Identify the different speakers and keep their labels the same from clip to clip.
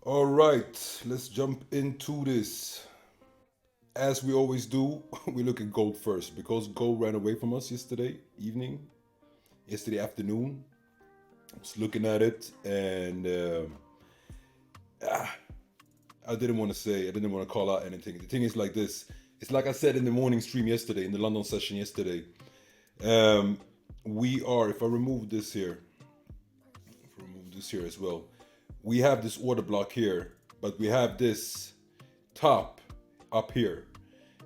Speaker 1: All right, let's jump into this. As we always do, we look at gold first because gold ran away from us yesterday evening, yesterday afternoon. I was looking at it and I didn't want to say, I didn't want to call out anything. The thing is like this. It's like I said in the morning stream yesterday, in the London session yesterday. Um, we are, if I remove this here, remove this here as well, we have this order block here, but we have this top up here.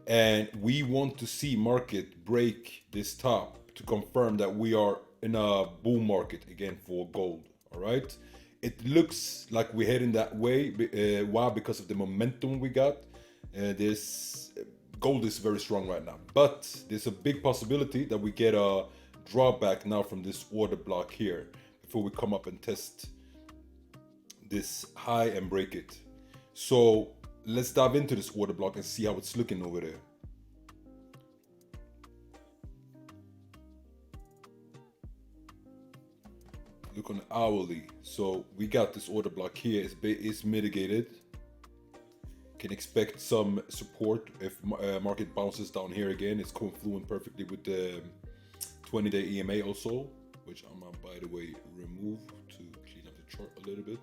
Speaker 1: And we want to see market break this top to confirm that we are in a bull market again for gold. All right. It looks like we're heading that way. Why? Because of the momentum we got. This gold is very strong right now, but there's a big possibility that we get a drawback now from this order block here before we come up and test this high and break it. So let's dive into this order block and see how it's looking over there. Look on the hourly. So we got this order block here. It's mitigated. Can expect some support if market bounces down here again. It's confluent perfectly with the 20-day EMA also, which I'm gonna, by the way, remove to clean up the chart a little bit.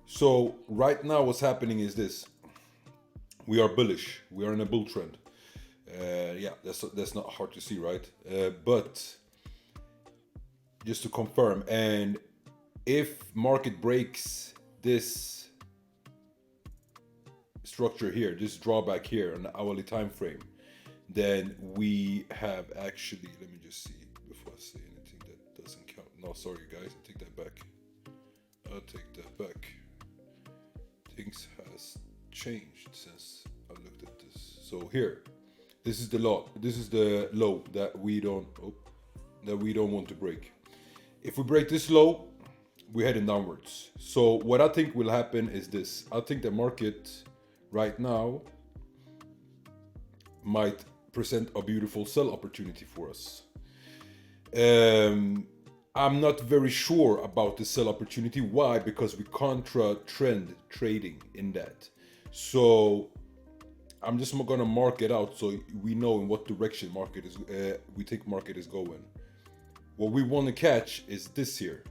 Speaker 1: So right now what's happening is this. We are bullish. We are in a bull trend. Yeah, that's not hard to see, right? But just to confirm, and if market breaks this structure here, this drawback here on the hourly time frame, then we have actually, let me just see before I say anything that doesn't count. No, sorry guys, I take that back. I'll take that back. Things has changed since I looked at this. So here, this is the low that we don't want to break. If we break this low, we're heading downwards. So what I think will happen is this. I think the market right now might present a beautiful sell opportunity for us. I'm not very sure about the sell opportunity. Why? Because we contra trend trading in that. So I'm just gonna mark it out so we know in what direction market is. We think market is going. What we want to catch is this here.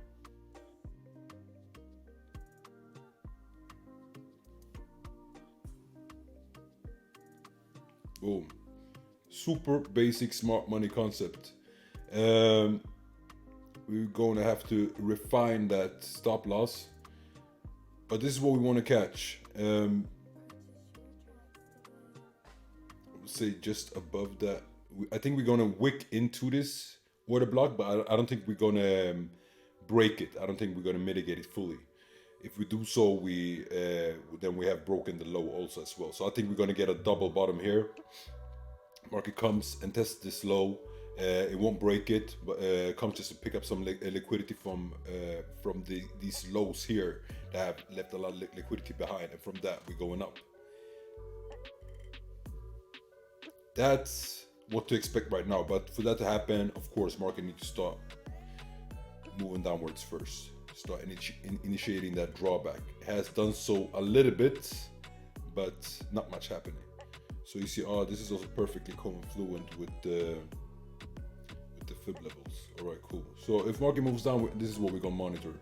Speaker 1: Boom. Super basic smart money concept. We're going to have to refine that stop loss. But this is what we want to catch. I would say just above that. I think we're going to wick into this order block, but I don't think we're going to break it. I don't think we're going to mitigate it fully. If we do so, then we have broken the low also as well. So I think we're going to get a double bottom here. Market comes and tests this low. It won't break it, but comes just to pick up some liquidity from these lows here that have left a lot of liquidity behind, and from that we're going up. That's what to expect right now. But for that to happen, of course, market needs to start moving downwards first. Start initiating that drawback. It has done so a little bit, but not much happening. So you see, this is also perfectly confluent with the fib levels. All right, cool. So if market moves down, this is what we're gonna monitor.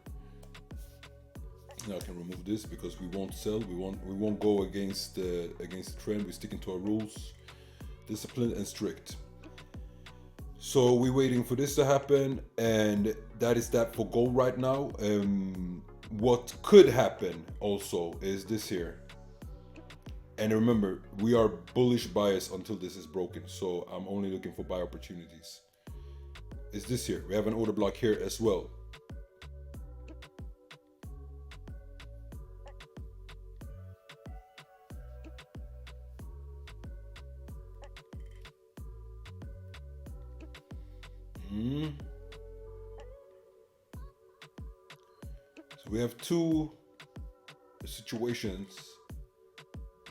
Speaker 1: Now I can remove this because we won't sell. We won't go against the trend. We're sticking to our rules, disciplined and strict. So we're waiting for this to happen, and that is that for gold right now. What could happen also is this here. And remember, we are bullish bias until this is broken. So I'm only looking for buy opportunities. Is this here? We have an order block here as well. So we have two situations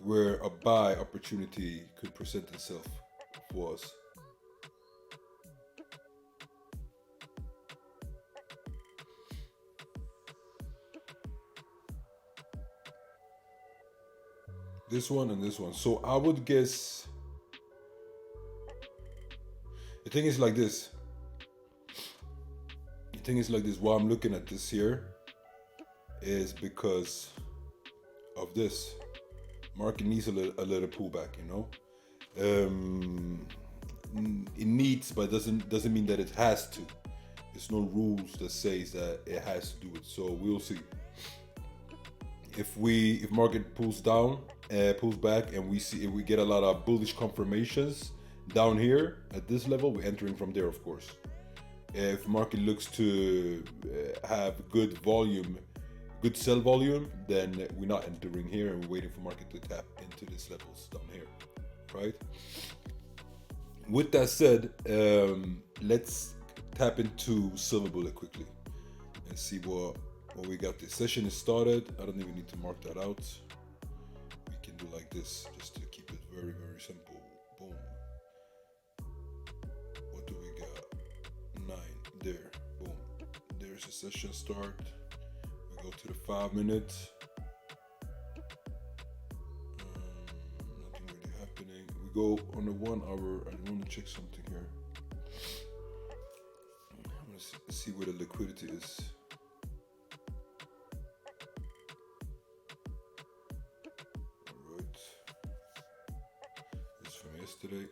Speaker 1: where a buy opportunity could present itself for us. this one and this one. So I would guess the thing is like this. The thing is like this. Why I'm looking at this here is because of this. Market needs a little pullback, you know. It needs, but doesn't mean that it has to. There's no rules that says that it has to do it. So we'll see. If market pulls back, and if we get a lot of bullish confirmations down here at this level, we're entering from there, of course. If market looks to have good volume, good sell volume, then we're not entering here and we're waiting for market to tap into these levels down here, right? With that said, let's tap into Silverbullet quickly and see what we got. This session is started. I don't even need to mark that out. We can do like this just to keep it very, very simple. Boom. What do we got? 9 there. Boom. There's a session start. We go to the 5 minutes. Nothing really happening. We go on the 1 hour. I want to check something here. I'm going to see where the liquidity is. Alright. This is from yesterday.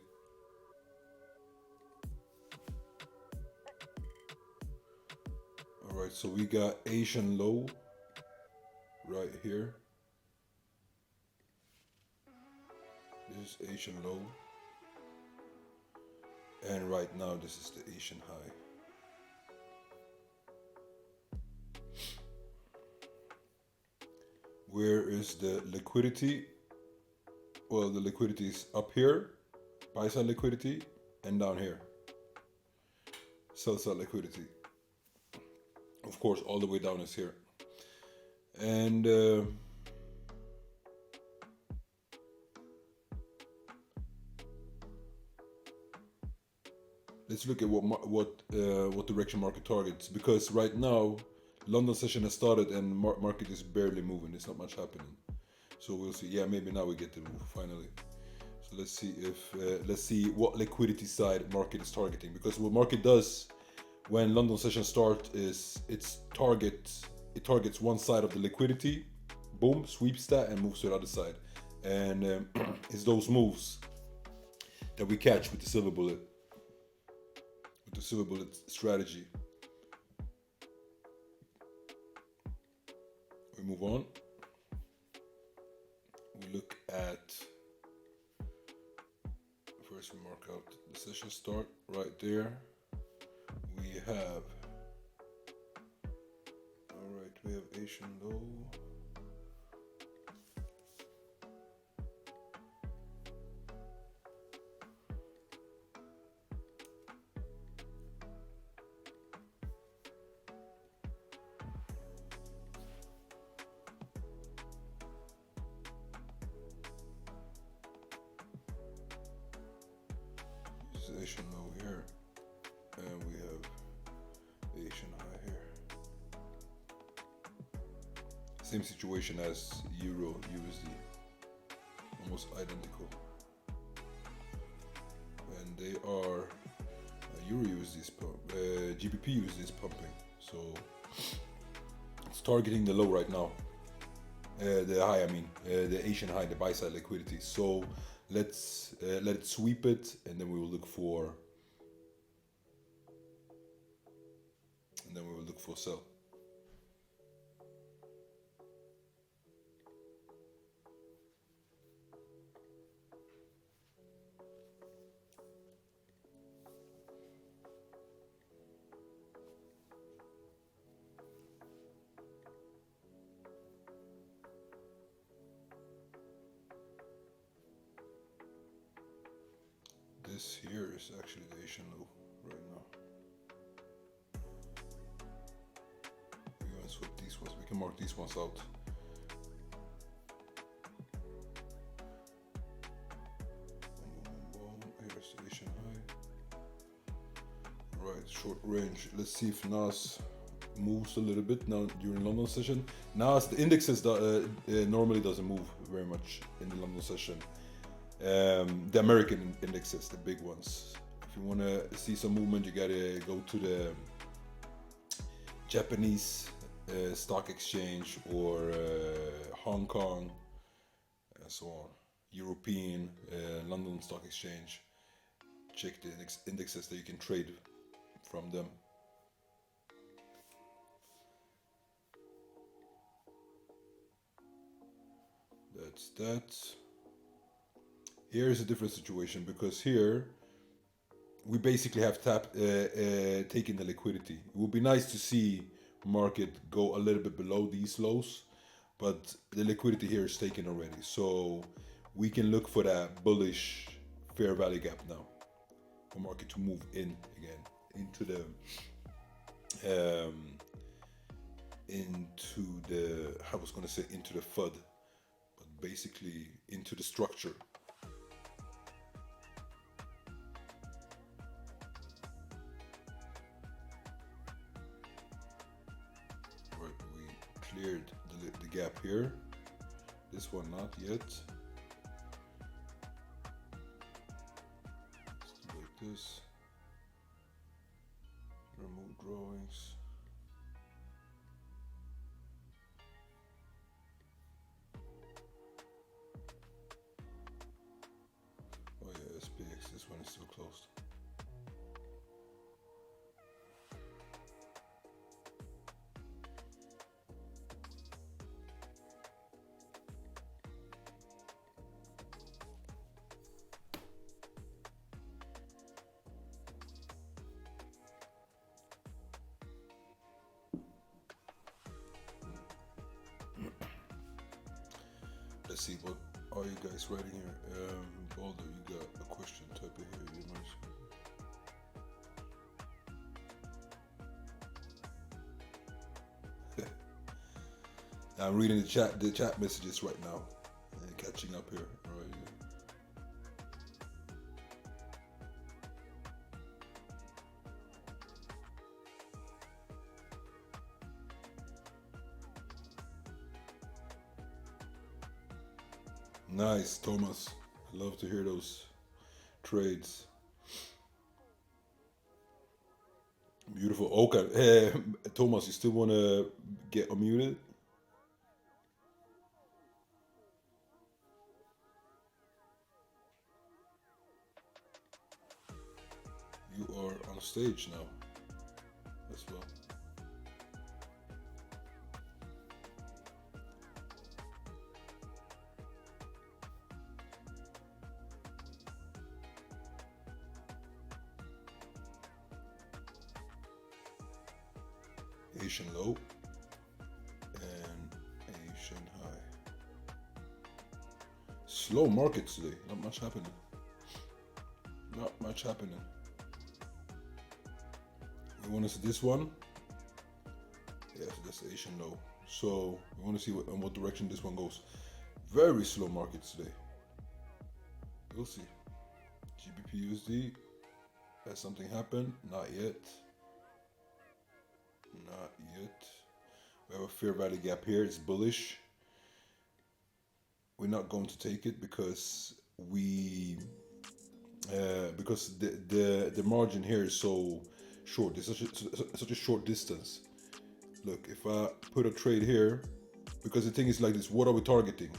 Speaker 1: Alright, so we got Asian low right here. This is Asian low. And right now this is the Asian high. Where is the liquidity? Well, the liquidity is up here, buy side liquidity, and down here, sell side liquidity. Of course, all the way down is here. And let's look at what direction market targets, because right now London session has started and market is barely moving. There's not much happening. So we'll see. Yeah, maybe now we get the move finally. So let's see what liquidity side market is targeting, because what market does when London session starts is it targets one side of the liquidity, boom, sweeps that and moves to the other side. And it's those moves that we catch with the Silverbullet, strategy. We move on. We look at, first we mark out the session start right there. We have, alright, we have Asian low. This is Asian low here, and we have Asian high here. Same situation as Euro USD, almost identical. And they are Euro USD is GBP USD is pumping, so it's targeting the low right now. The high, I mean, the Asian high, the buy side liquidity. So let's let it sweep it, and then we will look for sell. This here is actually the Asian low right now. We're going to swap these ones. We can mark these ones out. Here's the Asian high. Right, short range. Let's see if NAS moves a little bit now during London session. Now as the indexes normally doesn't move very much in the London session. The American indexes, the big ones. If you want to see some movement, you gotta go to the Japanese stock exchange or Hong Kong and so on. European, London stock exchange. Check the indexes that you can trade from them. That's that. Here is a different situation because here we basically have taken the liquidity. It would be nice to see market go a little bit below these lows, but the liquidity here is taken already. So we can look for that bullish fair value gap now for market to move in again into the I was going to say into the FUD, but basically into the structure. Right, we cleared the gap here. This one not yet. Let's do like this. Remove drawings. Oh yeah, SPX, this one is still closed. Let's see, what are you guys writing here? Balder, you got a question, type it here. You know. I'm reading the chat messages right now and catching up here. All right. Nice, Thomas. I love to hear those trades. Beautiful. Okay. Thomas, you still want to get unmuted? You are on stage now as well. Asian low and Asian high. Slow markets today, not much happening. Not much happening. We want to see this one. Yeah, so that's the Asian low. So we want to see in what direction this one goes. Very slow markets today. We'll see. GBP USD. Has something happened? Not yet. Not yet. We have a fair value gap here. It's bullish. We're not going to take it because the margin here is so short. It's such a short distance. Look, if I put a trade here, because the thing is like this, what are we targeting?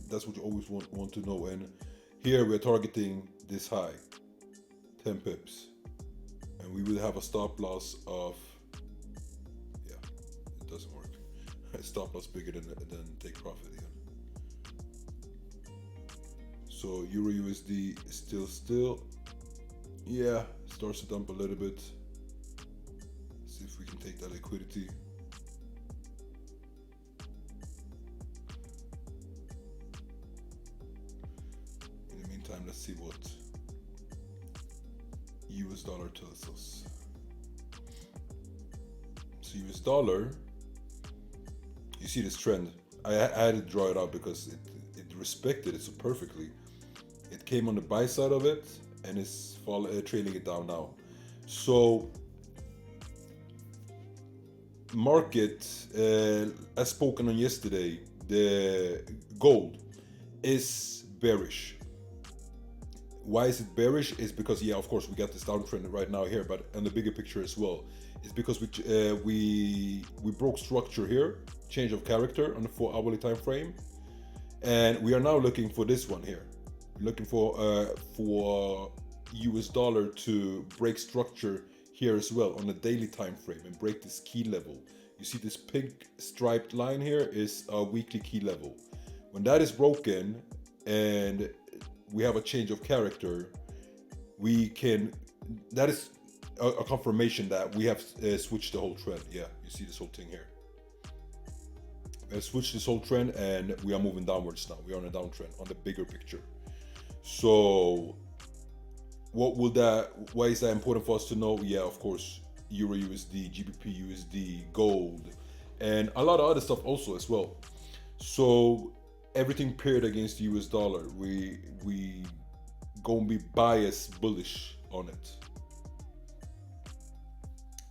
Speaker 1: That's what you always want to know. And here we're targeting this high, 10 pips, and we will have a stop loss of, yeah, it doesn't work. Stop loss bigger than take profit again. So Euro USD is still, yeah, starts to dump a little bit. See if we can take that liquidity. In the meantime, let's see what US dollar tells us. So US dollar, you see this trend. I had to draw it out because it respected it so perfectly. It came on the buy side of it and is trailing it down now. So market, as spoken on yesterday, the gold is bearish. Why is it bearish? Is because, yeah, of course we got this downtrend right now here, but on the bigger picture as well, it's because we broke structure here, change of character on the 4-hourly time frame, and we are now looking for this one here. We're looking for US dollar to break structure here as well on the daily time frame and break this key level. You see this pink striped line here is a weekly key level. When that is broken and we have a change of character, that is a confirmation that we have switched the whole trend. Yeah, you see this whole thing here. We have switched this whole trend and we are moving downwards now. We are on a downtrend on the bigger picture. So why is that important for us to know? Yeah, of course, Euro USD, GBP USD, gold, and a lot of other stuff also as well. So everything paired against the US dollar, we gonna be biased bullish on it.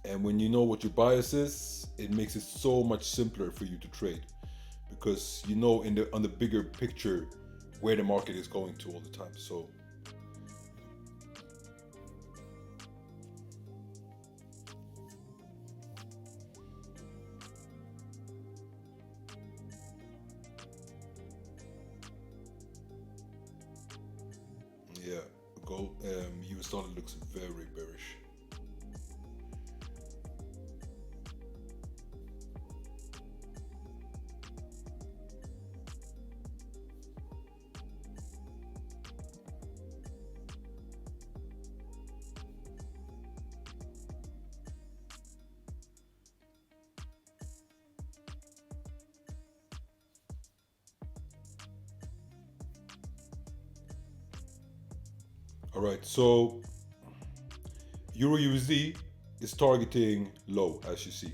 Speaker 1: And when you know what your bias is, it makes it so much simpler for you to trade, because you know on the bigger picture where the market is going to all the time. So yeah, gold, US dollar looks very bearish. All right, so Euro USD is targeting low, as you see.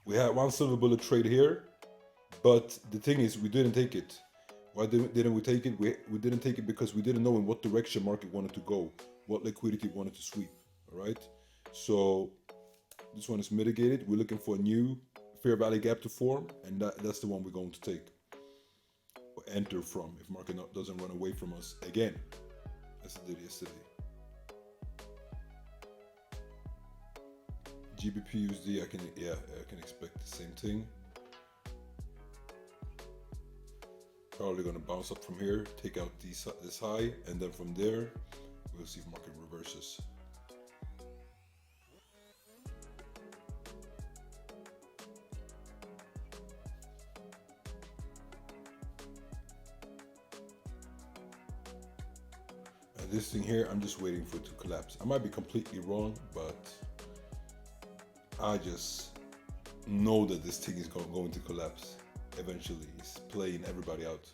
Speaker 1: We had one Silverbullet trade here, but the thing is, we didn't take it. Why didn't we take it? We didn't take it because we didn't know in what direction market wanted to go, what liquidity wanted to sweep. All right, so this one is mitigated. We're looking for a new fair value gap to form, and that's the one we're going to take or enter from if market doesn't run away from us again, as it did yesterday. GBP USD, I can expect the same thing. Probably gonna bounce up from here, take out this high, and then from there, we'll see if market reverses. And this thing here, I'm just waiting for it to collapse. I might be completely wrong, but I just know that this thing is going to collapse eventually. It's playing everybody out.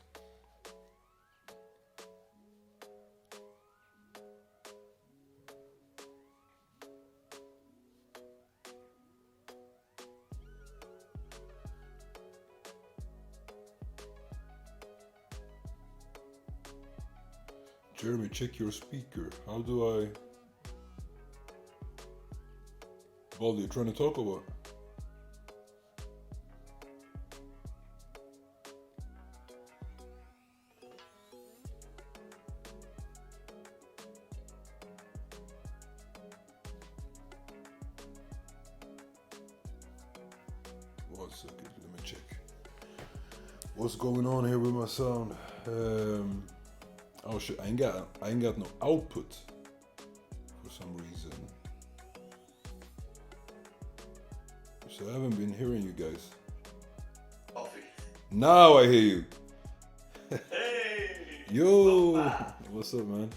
Speaker 1: Jeremy, check your speaker. How do I... Baldy, you trying to talk or what? One second, let me check. What's going on here with my sound? Oh shit, I ain't got no output for some reason. So I haven't been hearing you guys.
Speaker 2: Coffee.
Speaker 1: Now I hear you.
Speaker 2: Hey!
Speaker 1: Yo, what's up, man?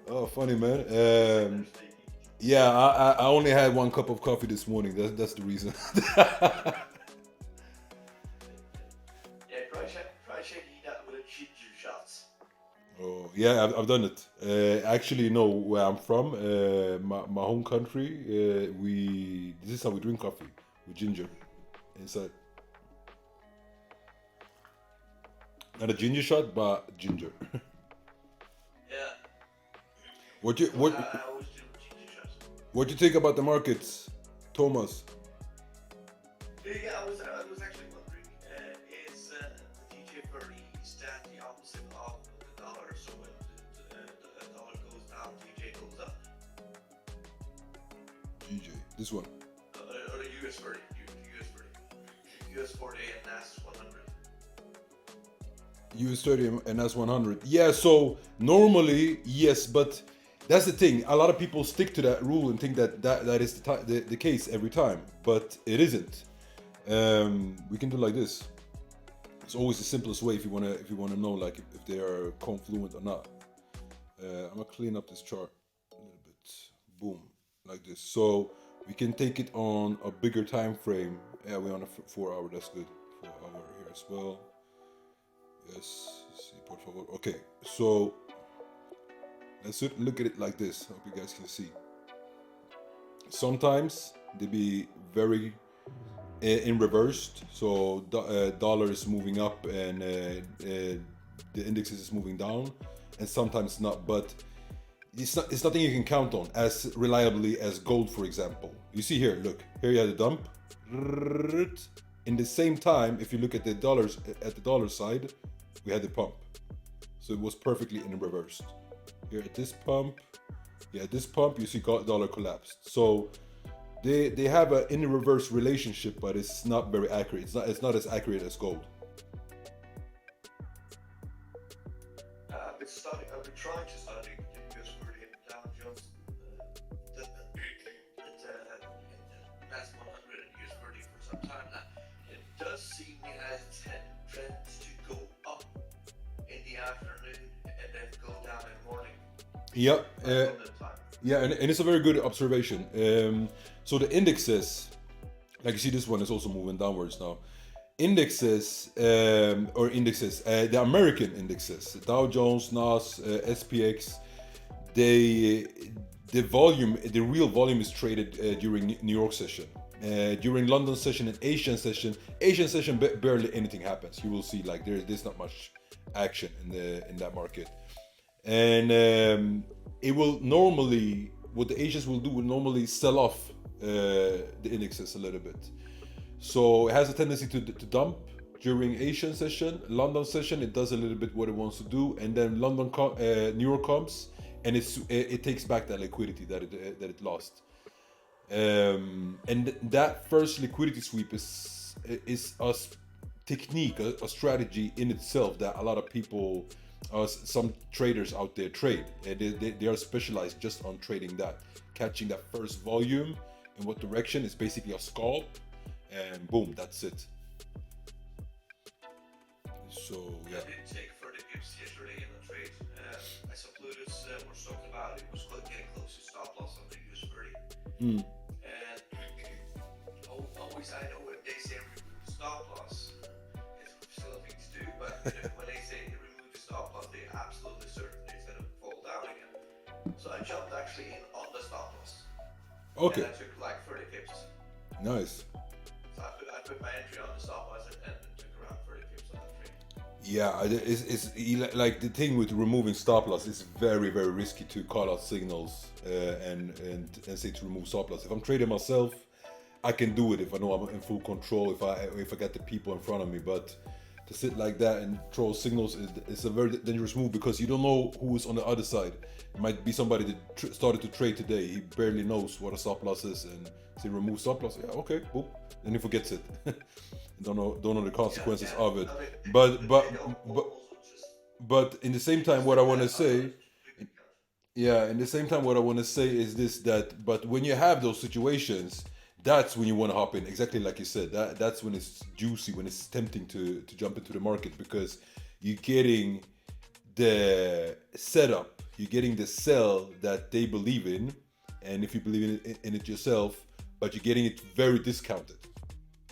Speaker 1: Oh, funny, man. Yeah, I only had 1 cup of coffee this morning. That's the reason.
Speaker 2: Yeah, try shaking that with a ginger shot.
Speaker 1: Oh, yeah, I've done it. Actually, no, where I'm from, my home country, this is how we drink coffee, with ginger inside. Not a ginger shot, but ginger.
Speaker 2: Yeah.
Speaker 1: What you
Speaker 2: So
Speaker 1: what
Speaker 2: I always do GJ traps.
Speaker 1: what you think about the markets, Thomas?
Speaker 2: Yeah, I was actually wondering, is the DJ30 is that the opposite of the dollar? So when the dollar goes down, DJ goes up,
Speaker 1: GJ, this one.
Speaker 2: or the US30, US40 and NAS 100.
Speaker 1: US 30 and S 100. Yeah, so normally, yes, but that's the thing. A lot of people stick to that rule and think that is the case every time, but it isn't. We can do like this. It's always the simplest way if you wanna know like if they are confluent or not. I'm gonna clean up this chart a little bit. Boom, like this. So we can take it on a bigger time frame. Yeah, we're on a 4 hour. That's good. 4 hour here as well. Yes, sí, por favor. Okay, so let's look at it like this. Hope you guys can see. Sometimes they be very in reversed. So dollar is moving up and the index is moving down, and sometimes not. But it's nothing you can count on as reliably as gold, for example. You see here, look here, you had a dump. In the same time, if you look at the dollar side, we had the pump. So it was perfectly in reversed. Here at this pump, you see dollar collapsed. So they have an in reverse relationship, but it's not very accurate. It's not as accurate as gold.
Speaker 2: I've been trying to study the US40 and Dow Jones, the NAS 100 and US30 for some time now. It does seem it has trends to go up in the afternoon and then go down in the morning.
Speaker 1: Yep. Yeah, and it's a very good observation. So the indexes, like you see, this one is also moving downwards now. Indexes, the American indexes, Dow Jones, Nas, SPX, the real volume is traded during New York session. During London session and Asian session, barely anything happens. You will see like there's not much action in that market, and it will normally, what the Asians will do will normally sell off the indexes a little bit. So it has a tendency to dump during Asian session. London session, it does a little bit what it wants to do, and then New York comes and it takes back that liquidity that it lost. And that first liquidity sweep is a technique, a strategy in itself that a lot of people, some traders out there trade. They are specialized just on trading that, catching that first volume in what direction is basically a scalp, and boom, that's it. So yeah.
Speaker 2: I did take 30 pips yesterday in the trade. I saw Plutus was talking about it was getting close to stop loss on the US30. And always I know when they say remove the stop loss, it's still a thing to do, but when they say remove the stop loss, they're absolutely certain it's going to fall down again. So I jumped actually in on the stop loss.
Speaker 1: Okay.
Speaker 2: And I took like 30 pips.
Speaker 1: Nice.
Speaker 2: So I put my entry on the stop loss and took around 30 pips on the trade.
Speaker 1: Yeah, it's like the thing with removing stop loss is very, very risky to call out signals and say to remove stop loss. If I'm trading myself, I can do it if I know I'm in full control, if I get the people in front of me. But to sit like that and throw signals is a very dangerous move, because you don't know who is on the other side. It might be somebody that started to trade today. He barely knows what a stop loss is, and say remove stop loss. Yeah, okay, boom. Then he forgets it. don't know the consequences of it. But in the same time, what I want to say, in the same time, what I want to say is this: that but when you have those situations, that's when you want to hop in. Exactly like you said. That's when it's juicy, when it's tempting to jump into the market, because you're getting the setup, you're getting the sell that they believe in, and if you believe in it yourself, but you're getting it very discounted.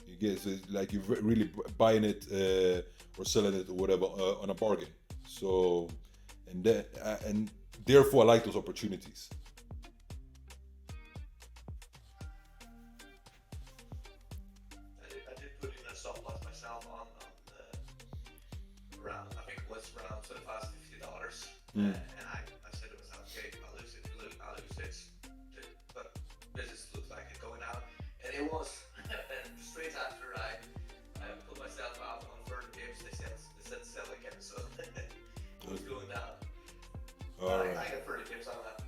Speaker 1: You get, so like you're really buying it or selling it or whatever on a bargain. So and therefore I like those opportunities.
Speaker 2: I did put in a stop loss myself on around, I think it was around so fast $50. And I said to myself, okay, if I lose it, tips on that.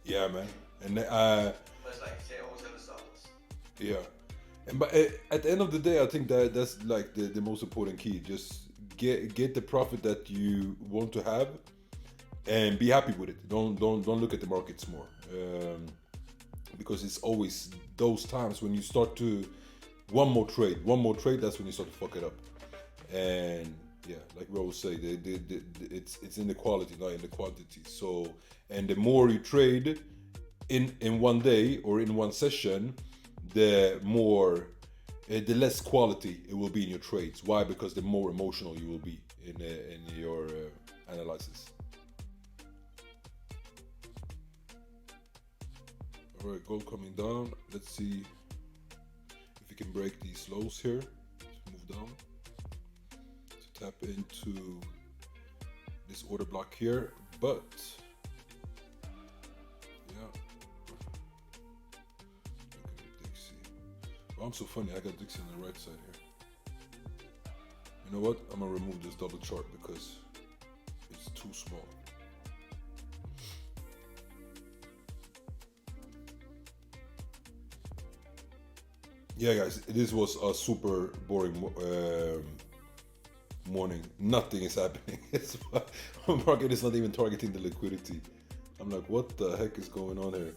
Speaker 1: Yeah, man. And
Speaker 2: But like you say, always have a stop loss.
Speaker 1: yeah, and but at the end of the day, I think that that's like the most important key. Just get the profit that you want to have, and be happy with it. Don't look at the markets more, because it's always those times when you start to one more trade. That's when you start to fuck it up. And yeah, like we always say, it's in the quality, not in the quantity. So, and the more you trade in one day or in one session, the more the less quality it will be in your trades. Why? Because the more emotional you will be in your analysis. All right, gold coming down. Let's see if we can break these lows here. Let's move down to tap into this order block here, but yeah. Look at Dixie. Oh, I'm so funny. I got Dixie on the right side here. You know what? I'm gonna remove this double chart because it's too small. Yeah, guys, this was a super boring morning. Nothing is happening. The market is not even targeting the liquidity. I'm like, what the heck is going on here?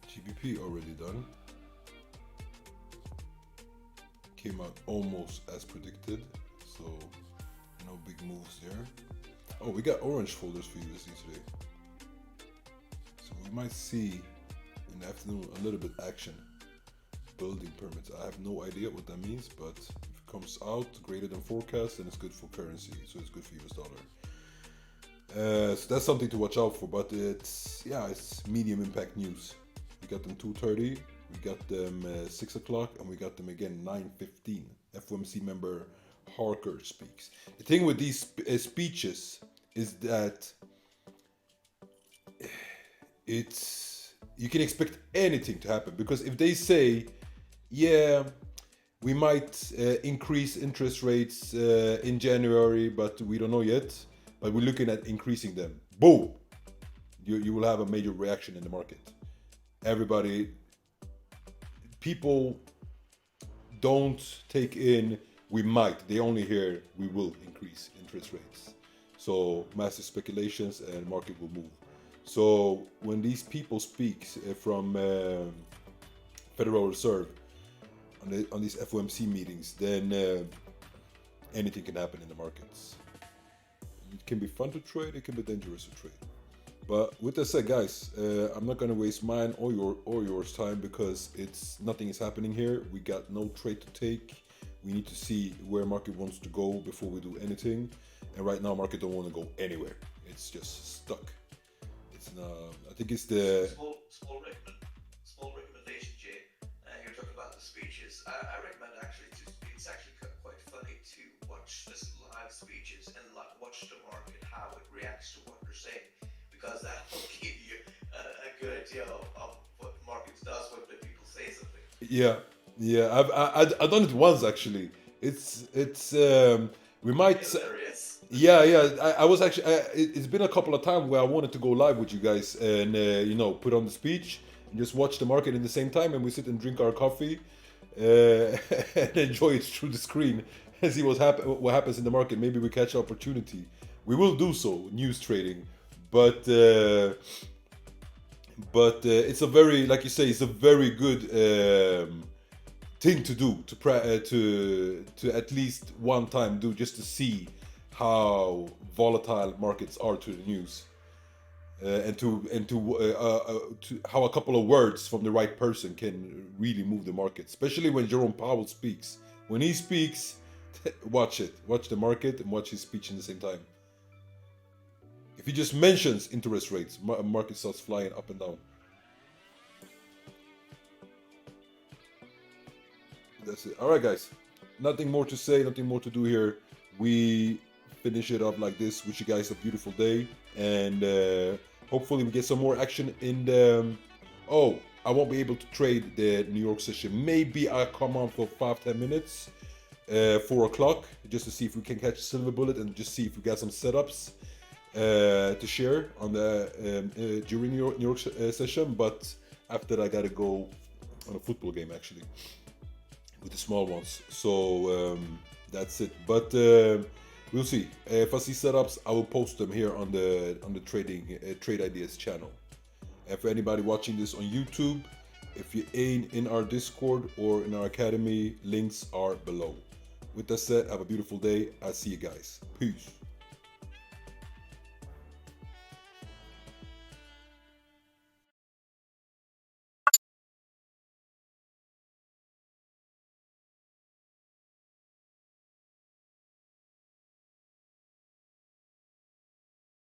Speaker 1: GBP already done. Came out almost as predicted, so no big moves there. Oh, we got orange folders for USD today, so we might see in the afternoon a little bit action. Building permits. I have no idea what that means, but if it comes out greater than forecast, then it's good for currency, so it's good for US dollar. So that's something to watch out for, but it's medium impact news. We got them 2:30, we got them 6 o'clock, and we got them again 9:15. FOMC member Harker speaks. The thing with these speeches is that you can expect anything to happen, because if they say, yeah, we might increase interest rates in January, but we don't know yet, but we're looking at increasing them, boom, you will have a major reaction in the market. People don't take in we might, they only hear we will increase interest rates. So massive speculations and market will move. So when these people speak from Federal Reserve on these FOMC meetings, then anything can happen in the markets. It can be fun to trade, it can be dangerous to trade. But with that said, guys, I'm not gonna waste mine or yours time, because nothing is happening here. We got no trade to take. We need to see where market wants to go before we do anything. And right now, market don't want to go anywhere. It's just stuck. It's I think it's the
Speaker 2: small recommendation, Jay. You're talking about the speeches. I recommend actually it's actually quite funny to watch this live speeches and watch the market, how it reacts to what they're saying, because that will give you a good idea of what the market does when the people say something.
Speaker 1: Yeah. I've done it once actually. It's we might.
Speaker 2: Hilarious.
Speaker 1: Yeah. I was actually. It's been a couple of times where I wanted to go live with you guys and put on the speech and just watch the market in the same time, and we sit and drink our coffee and enjoy it through the screen and see what happens in the market. Maybe we catch opportunity. We will do so, news trading, but it's a very, like you say, it's a very good thing to do to at least one time do, just to see how volatile markets are to the news, and to how a couple of words from the right person can really move the market, especially when Jerome Powell speaks. When he speaks, watch the market and watch his speech in the same time. If he just mentions interest rates, market starts flying up and down. That's it. All right, guys. Nothing more to say, nothing more to do here. We finish it up like this. Wish you guys a beautiful day, and hopefully we get some more action in the. Oh, I won't be able to trade the New York session. Maybe I'll come on for 5-10 minutes, 4 o'clock, just to see if we can catch Silverbullet and just see if we got some setups to share on the during New York session. But after that, I gotta go on a football game actually with the small ones. So that's it. But we'll see. If I see setups, I will post them here on the trading trade ideas channel. And for anybody watching this on YouTube, if you ain't in our Discord or in our academy, links are below. With that said, have a beautiful day. I'll see you guys. Peace.